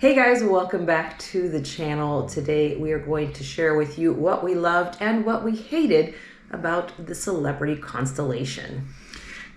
Hey guys, welcome back to the channel. Today we are going to share with you what we loved and what we hated about the Celebrity Constellation.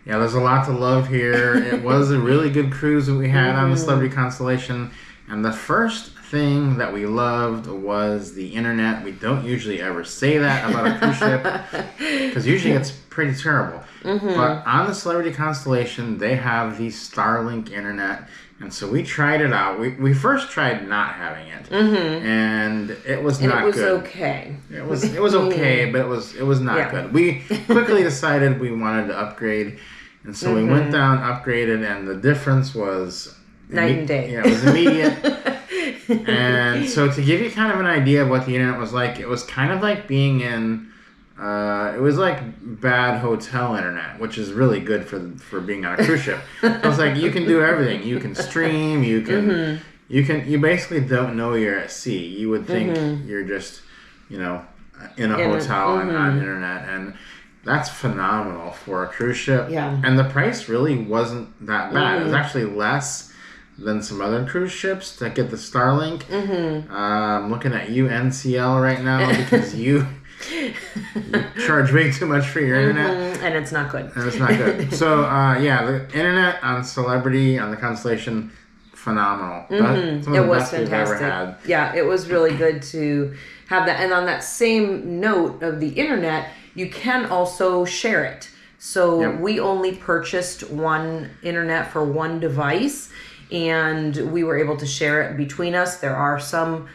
Yeah, there's a lot to love here. It was a really good cruise that we had on the Celebrity Constellation. And the first thing that we loved was the internet. We don't usually ever say that about a cruise ship because usually it's pretty terrible. But on the Celebrity Constellation, they have the Starlink internet. And so we tried it out. We first tried not having it, and it was not good. It was okay. It was okay, but it was not good. We quickly decided we wanted to upgrade, and so we went down, upgraded, and the difference was night and day. Yeah, it was immediate. And so to give you kind of an idea of what the internet was like, it was kind of like being in. It was like bad hotel internet, which is really good for being on a cruise ship. It was like you can do everything. You can stream. You can. You basically don't know you're at sea. You would think you're just, in a hotel and on internet, and that's phenomenal for a cruise ship. Yeah. And the price really wasn't that bad. It was actually less than some other cruise ships that get the Starlink. I'm looking at you, NCL, right now because you charge way too much for your internet. And it's not good. So, the internet on Celebrity, on the Constellation, phenomenal. Some of the best we've ever had. Yeah, it was really good to have that. And on that same note of the internet, you can also share it. So we only purchased one internet for one device, and we were able to share it between us. There are some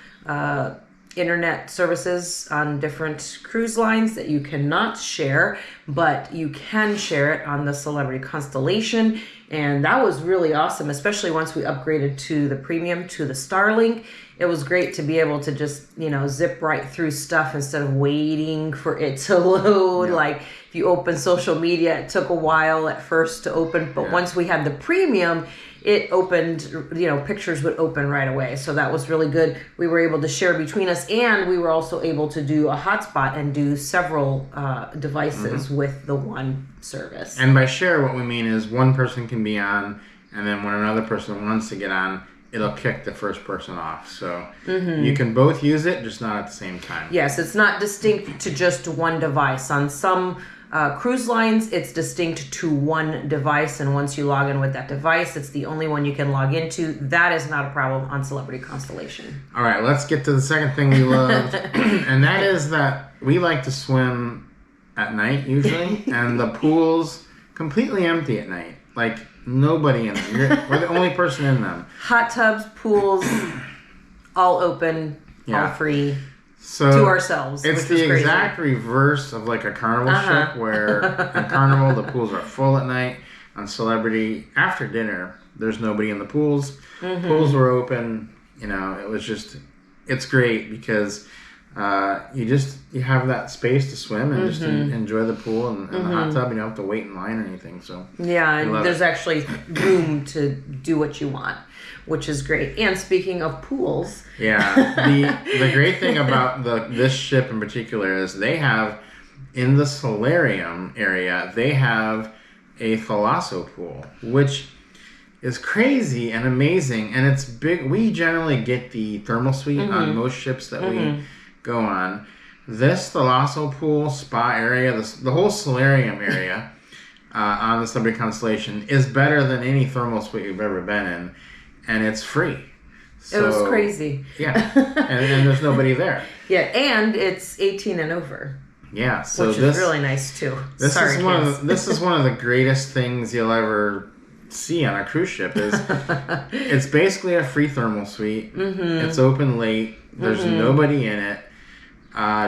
internet services on different cruise lines that you cannot share, but you can share it on the Celebrity Constellation, and that was really awesome, especially once we upgraded to the premium, to the Starlink. It was great to be able to just, zip right through stuff instead of waiting for it to load. Like if you open social media, it took a while at first to open, but once we had the premium, it opened, pictures would open right away. So that was really good. We were able to share between us, and we were also able to do a hotspot and do several devices with the one service. And by share, what we mean is one person can be on, and then when another person wants to get on, it'll kick the first person off. So you can both use it, just not at the same time. Yes, it's not distinct to just one device. On some cruise lines, it's distinct to one device, and once you log in with that device, it's the only one you can log into. That is not a problem on Celebrity Constellation. All right, let's get to the second thing we loved, and that is that we like to swim at night usually, and the pool's completely empty at night. Like, nobody in them. We're the only person in them. Hot tubs, pools, all open, all free. So to ourselves. It's the exact reverse of like a Carnival ship, where in Carnival the pools are full at night. On Celebrity, after dinner, there's nobody in the pools. Pools were open. It's great because you have that space to swim and just enjoy the pool and the hot tub. You don't have to wait in line or anything. So and there's actually room to do what you want, which is great. And speaking of pools, the great thing about this ship in particular is they have, in the solarium area, they have a thalasso pool, which is crazy and amazing, and it's big. We generally get the thermal suite on most ships that we go on. This thalasso pool spa area, the whole solarium area on the Celebrity Constellation is better than any thermal suite we've ever been in, and it's free. So, it was crazy. Yeah, and there's nobody there. Yeah, and it's 18 and over. Yeah, so which is really nice too. This is one of the greatest things you'll ever see on a cruise ship. It's basically a free thermal suite. It's open late. There's nobody in it.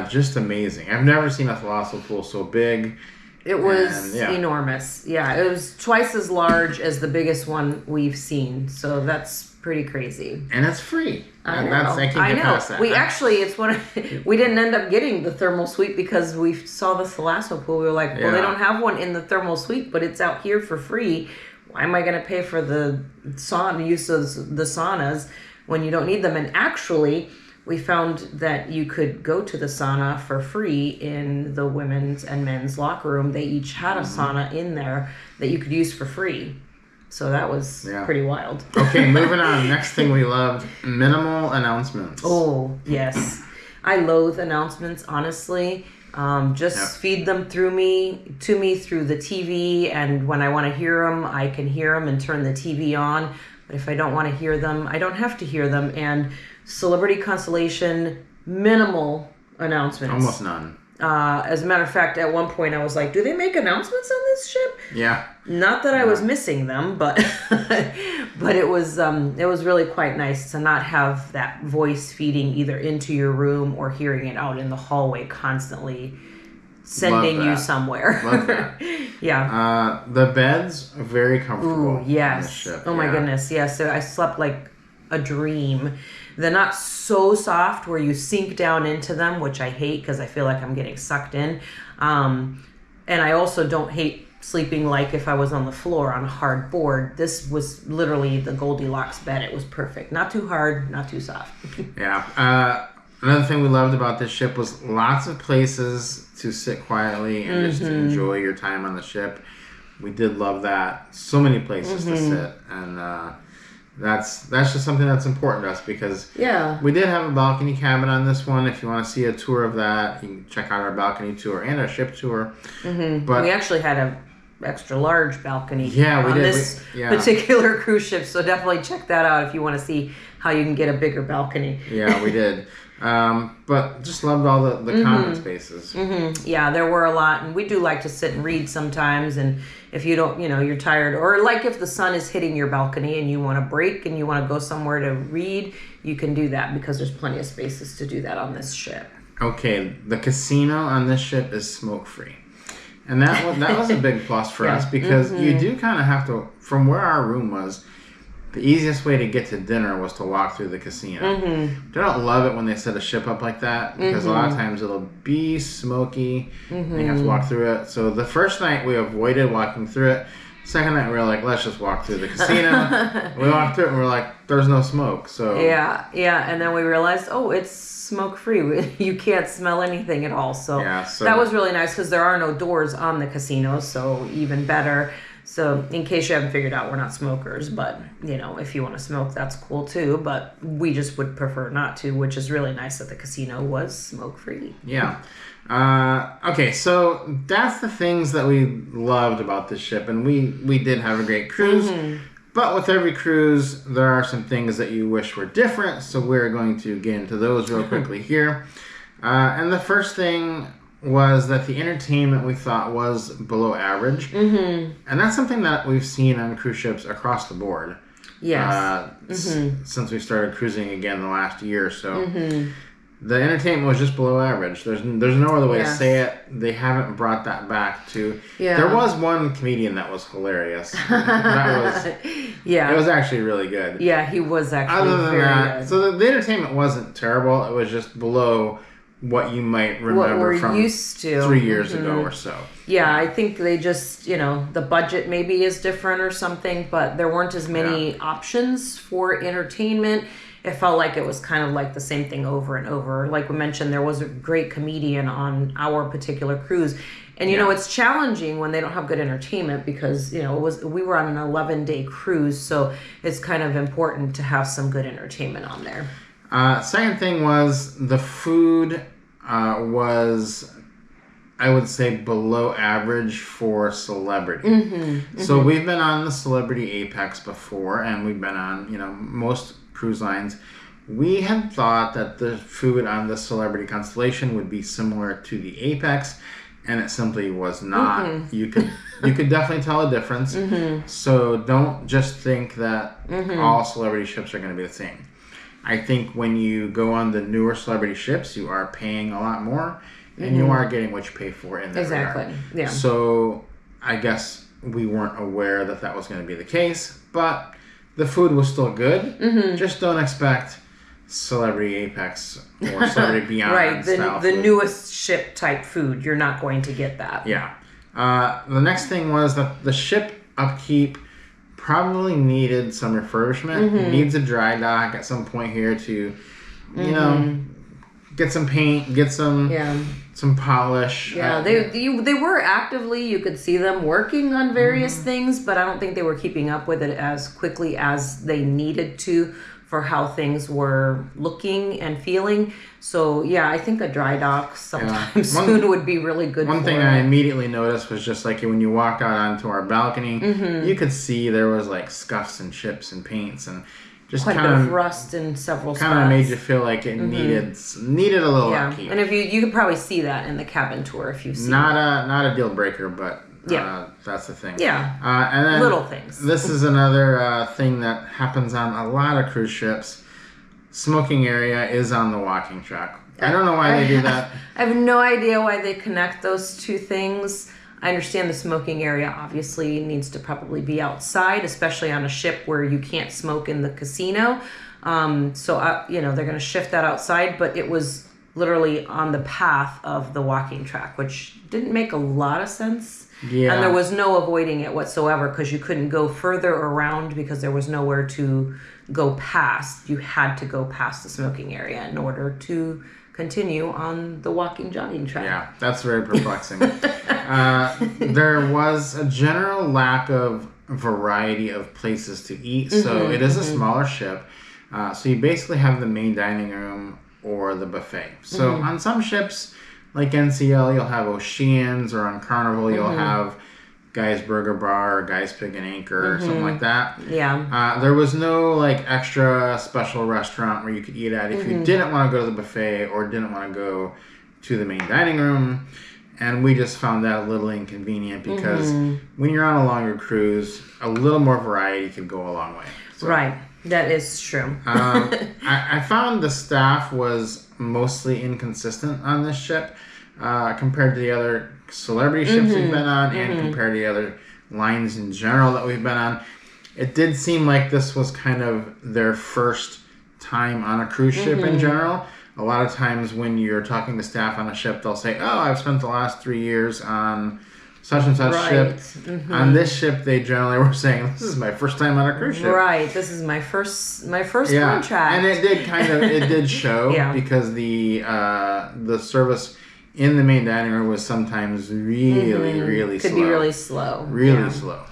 Just amazing. I've never seen a thalasso pool so big. It was enormous. Yeah, it was twice as large as the biggest one we've seen. So that's pretty crazy. And it's free. I know. I can't get past that. We didn't end up getting the thermal suite because we saw the thalasso pool. We were like, well, they don't have one in the thermal suite, but it's out here for free. Why am I going to pay for the use of the saunas when you don't need them? And actually, we found that you could go to the sauna for free in the women's and men's locker room. They each had a sauna in there that you could use for free. So that was pretty wild. Okay, moving on. Next thing we loved, minimal announcements. Oh, yes. I loathe announcements, honestly. Feed them to me through the TV, and when I want to hear them, I can hear them and turn the TV on. But if I don't want to hear them, I don't have to hear them. And Celebrity Constellation, minimal announcements. Almost none. As a matter of fact, at one point I was like, do they make announcements on this ship? Yeah. Not that I was missing them, but but it was really quite nice to not have that voice feeding either into your room or hearing it out in the hallway constantly sending you somewhere. Love that. Yeah. The beds are very comfortable. Ooh, yes. On this ship. Oh my goodness. Yeah. So I slept like a dream. They're not so soft where you sink down into them, which I hate because I feel like I'm getting sucked in. And I also don't hate sleeping like if I was on the floor on a hard board. This was literally the Goldilocks bed. It was perfect. Not too hard, not too soft. Yeah. Another thing we loved about this ship was lots of places to sit quietly and just to enjoy your time on the ship. We did love that. So many places to sit, and that's just something that's important to us because we did have a balcony cabin on this one. If you want to see a tour of that, you can check out our balcony tour and our ship tour. But we actually had a extra large balcony on this particular cruise ship, so definitely check that out if you want to see how you can get a bigger balcony. Yeah, we did. But just loved all the common spaces. Yeah, there were a lot, and we do like to sit and read sometimes, and if you don't, you're tired, or like if the sun is hitting your balcony and you want to break and you want to go somewhere to read, you can do that because there's plenty of spaces to do that on this ship. Okay, the casino on this ship is smoke-free. And that was a big plus for us because you do kind of have to, from where our room was, the easiest way to get to dinner was to walk through the casino. I don't love it when they set a ship up like that because a lot of times it'll be smoky and you have to walk through it. So the first night we avoided walking through it. Second night we were like, let's just walk through the casino. We walked through it and we're like, there's no smoke. So yeah. And then we realized, it's smoke-free. You can't smell anything at all. So that was really nice because there are no doors on the casino, so even better. So in case you haven't figured out, we're not smokers, but if you want to smoke, that's cool too. But we just would prefer not to, which is really nice that the casino was smoke-free. Yeah. Okay, so that's the things that we loved about this ship, and we did have a great cruise. But with every cruise, there are some things that you wish were different, so we're going to get into those real quickly here. And the first thing was that the entertainment we thought was below average. And that's something that we've seen on cruise ships across the board. Yes. Since we started cruising again the last year or so. The entertainment was just below average. There's no other way to say it. They haven't brought that back to... There was one comedian that was hilarious. It was actually really good. Yeah, he was actually very good. So the entertainment wasn't terrible. It was just below what you might remember from used to 3 years ago or so. Yeah, I think they just, the budget maybe is different or something, but there weren't as many options for entertainment. It felt like it was kind of like the same thing over and over. Like we mentioned, there was a great comedian on our particular cruise. And, it's challenging when they don't have good entertainment because, we were on an 11-day cruise. So it's kind of important to have some good entertainment on there. Second thing was the food was, I would say, below average for Celebrity. So we've been on the Celebrity Apex before, and we've been on, most cruise lines. We had thought that the food on the Celebrity Constellation would be similar to the Apex, and it simply was not. You could definitely tell a difference. So don't just think that all Celebrity ships are going to be the same. I think when you go on the newer Celebrity ships, you are paying a lot more, and you are getting what you pay for in that regard. Yeah. So I guess we weren't aware that was going to be the case, but the food was still good. Just don't expect Celebrity Apex or Celebrity Beyond style the food. newest ship type food. You're not going to get that. Yeah. The next thing was that the ship upkeep probably needed some refurbishment. It needs a dry dock at some point here to, get some paint, get some polish. Yeah, they were actively, you could see them working on various things, but I don't think they were keeping up with it as quickly as they needed to for how things were looking and feeling. So yeah, I think a dry dock sometime soon would be really good. One thing I immediately noticed was just like when you walked out onto our balcony, you could see there was like scuffs and chips and paints and just quite a bit of rust in several spots. Kind of made you feel like it needed a little upkeep. And if you could probably see that in the cabin tour if you've seen not a deal breaker, but that's the thing. Yeah. And then little things. This is another thing that happens on a lot of cruise ships. Smoking area is on the walking track. I don't know why they do that. I have no idea why they connect those two things. I understand the smoking area obviously needs to probably be outside, especially on a ship where you can't smoke in the casino. So they're going to shift that outside, but it was literally on the path of the walking track, which didn't make a lot of sense. Yeah. And there was no avoiding it whatsoever because you couldn't go further around because there was nowhere to go past. You had to go past the smoking area in order to continue on the walking jogging track. Yeah, that's very perplexing. There was a general lack of variety of places to eat, so it is a smaller ship. So you basically have the main dining room or the buffet. So on some ships, like NCL, you'll have Oceans, or on Carnival, you'll have Guy's Burger Bar or Guy's Pig and Anchor or something like that. Yeah. There was no like extra special restaurant where you could eat at if you didn't want to go to the buffet or didn't want to go to the main dining room. And we just found that a little inconvenient because when you're on a longer cruise, a little more variety could go a long way. So, right. That is true. I found the staff was mostly inconsistent on this ship compared to the other Celebrity ships we've been on and compared to the other lines in general that we've been on. It did seem like this was kind of their first time on a cruise ship in general. A lot of times when you're talking to staff on a ship, they'll say, oh, I've spent the last 3 years on such and such ship. On this ship, they generally were saying, this is my first time on a cruise ship. Right. This is my first contract. And it did show because the service in the main dining room was sometimes really slow. Could be really slow. Really slow.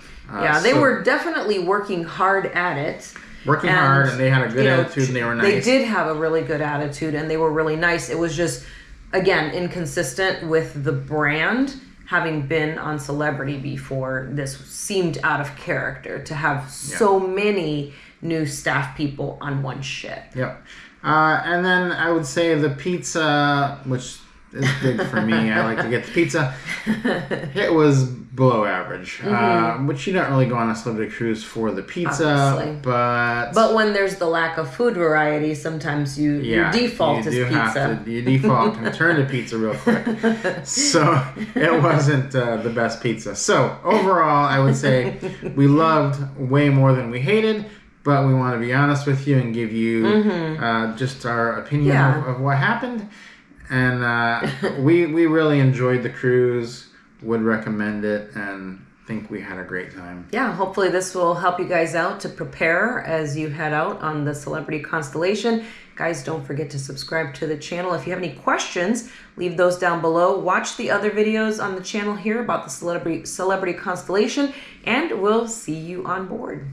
They were definitely working hard at it. Working hard, and they had a good attitude, and they were nice. They did have a really good attitude, and they were really nice. It was just, again, inconsistent with the brand. Having been on Celebrity before, this seemed out of character to have so many new staff people on one ship. Yep. And then I would say the pizza, which is big for me. I like to get the pizza. It was below average, which you don't really go on a Celebrity cruise for the pizza. Obviously. But when there's the lack of food variety, sometimes you default to pizza. You default and turn to pizza real quick. So it wasn't the best pizza. So overall, I would say we loved way more than we hated. But we want to be honest with you and give you just our opinion of what happened. And we really enjoyed the cruise, would recommend it, and think we had a great time. Yeah, hopefully this will help you guys out to prepare as you head out on the Celebrity Constellation. Guys, don't forget to subscribe to the channel. If you have any questions, leave those down below. Watch the other videos on the channel here about the Celebrity Constellation, and we'll see you on board.